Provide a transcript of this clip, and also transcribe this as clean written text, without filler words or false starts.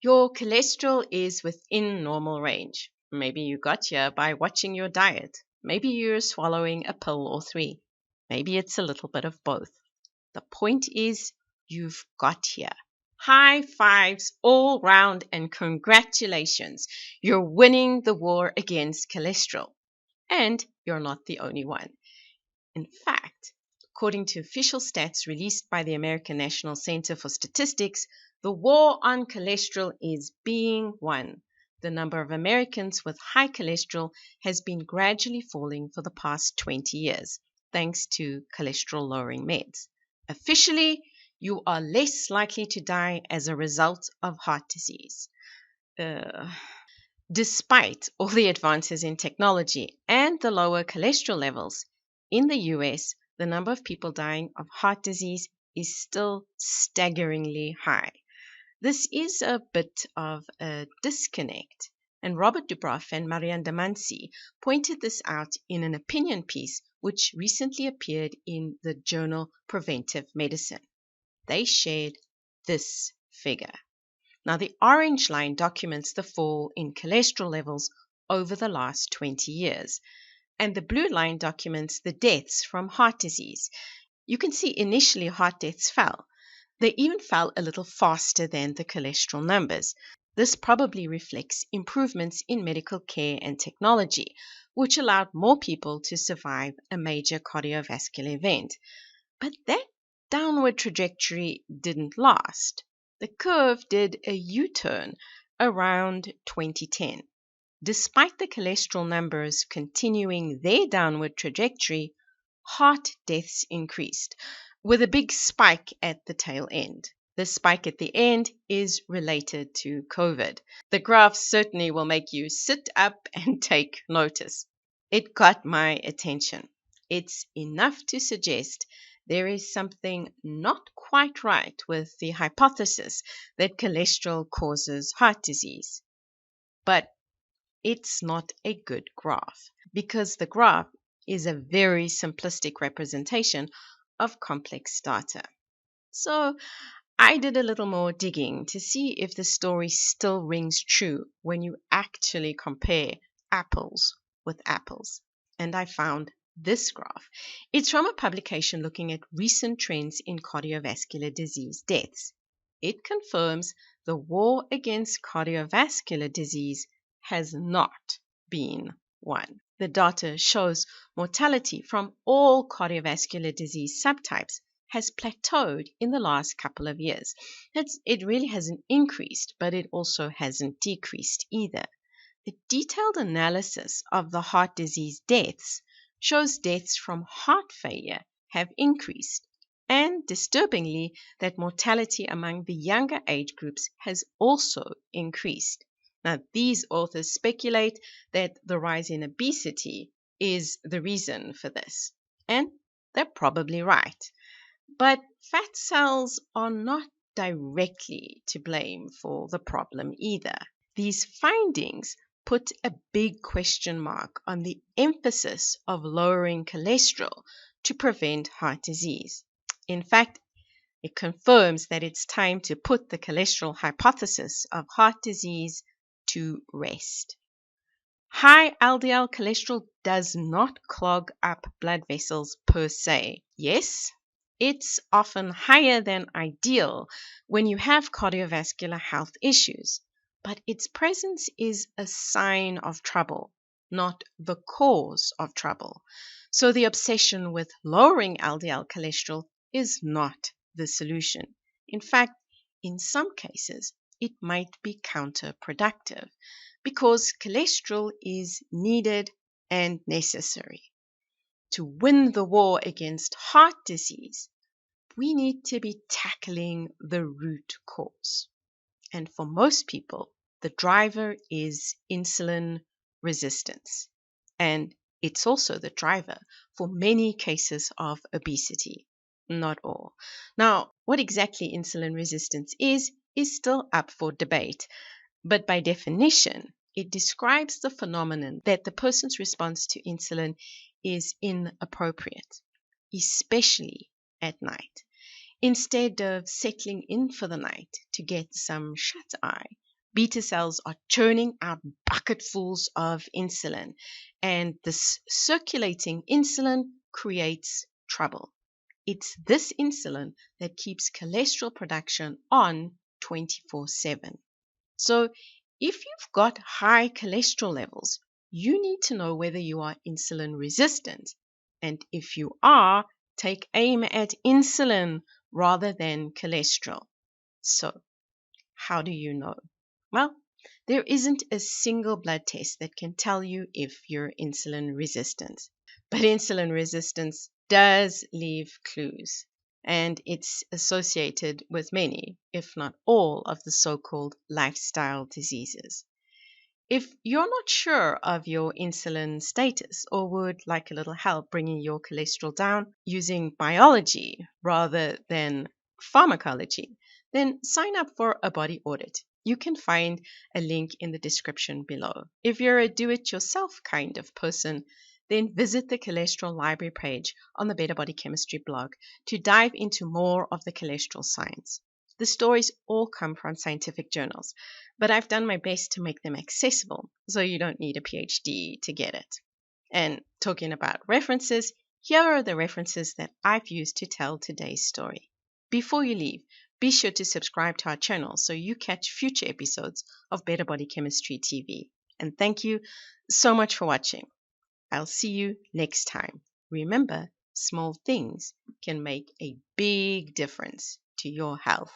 Your cholesterol is within normal range. Maybe you got here by watching your diet. Maybe you're swallowing a pill or three. Maybe it's a little bit of both. The point is, you've got here. High fives all round and congratulations. You're winning the war against cholesterol. And you're not the only one. In fact, according to official stats released by the American National Center for Statistics, the war on cholesterol is being won. The number of Americans with high cholesterol has been gradually falling for the past 20 years, thanks to cholesterol-lowering meds. Officially, you are less likely to die as a result of heart disease. Despite all the advances in technology and the lower cholesterol levels, in the US, the number of people dying of heart disease is still staggeringly high. This is a bit of a disconnect, and Robert Dubroff and Marianne Damancy pointed this out in an opinion piece which recently appeared in the journal Preventive Medicine. They shared this figure. Now, the orange line documents the fall in cholesterol levels over the last 20 years, and the blue line documents the deaths from heart disease. You can see initially heart deaths fell. They even fell a little faster than the cholesterol numbers. This probably reflects improvements in medical care and technology, which allowed more people to survive a major cardiovascular event. But that downward trajectory didn't last. The curve did a U-turn around 2010. Despite the cholesterol numbers continuing their downward trajectory, heart deaths increased, with a big spike at the tail end. The spike at the end is related to COVID. The graph certainly will make you sit up and take notice. It got my attention. It's enough to suggest there is something not quite right with the hypothesis that cholesterol causes heart disease. But it's not a good graph, because the graph is a very simplistic representation of complex data. So I did a little more digging to see if the story still rings true when you actually compare apples with apples. And I found this graph. It's from a publication looking at recent trends in cardiovascular disease deaths. It confirms the war against cardiovascular disease has not been won. The data shows mortality from all cardiovascular disease subtypes has plateaued in the last couple of years. It really hasn't increased, but it also hasn't decreased either. The detailed analysis of the heart disease deaths shows deaths from heart failure have increased, and disturbingly, that mortality among the younger age groups has also increased. Now, these authors speculate that the rise in obesity is the reason for this, and they're probably right. But fat cells are not directly to blame for the problem either. These findings put a big question mark on the emphasis of lowering cholesterol to prevent heart disease. In fact, it confirms that it's time to put the cholesterol hypothesis of heart disease to rest. High LDL cholesterol does not clog up blood vessels per se. Yes, it's often higher than ideal when you have cardiovascular health issues, but its presence is a sign of trouble, not the cause of trouble. So the obsession with lowering LDL cholesterol is not the solution. In fact, in some cases, it might be counterproductive because cholesterol is needed and necessary. To win the war against heart disease, we need to be tackling the root cause. And for most people, the driver is insulin resistance. And it's also the driver for many cases of obesity, not all. Now, what exactly insulin resistance is still up for debate. But by definition, it describes the phenomenon that the person's response to insulin is inappropriate, especially at night. Instead of settling in for the night to get some shut-eye, Beta cells are churning out bucketfuls of insulin, and this circulating insulin creates trouble. It's this insulin that keeps cholesterol production on 24/7. So, if you've got high cholesterol levels, you need to know whether you are insulin resistant. And if you are, take aim at insulin rather than cholesterol. So, how do you know? Well, there isn't a single blood test that can tell you if you're insulin resistant. But insulin resistance does leave clues, and it's associated with many, if not all, of the so-called lifestyle diseases. If you're not sure of your insulin status or would like a little help bringing your cholesterol down using biology rather than pharmacology, then sign up for a body audit. You can find a link in the description below. If you're a do-it-yourself kind of person, then visit the cholesterol library page on the Better Body Chemistry blog to dive into more of the cholesterol science. The stories all come from scientific journals, but I've done my best to make them accessible so you don't need a PhD to get it. And talking about references, here are the references that I've used to tell today's story. Before you leave, be sure to subscribe to our channel so you catch future episodes of Better Body Chemistry TV. And thank you so much for watching. I'll see you next time. Remember, small things can make a big difference to your health.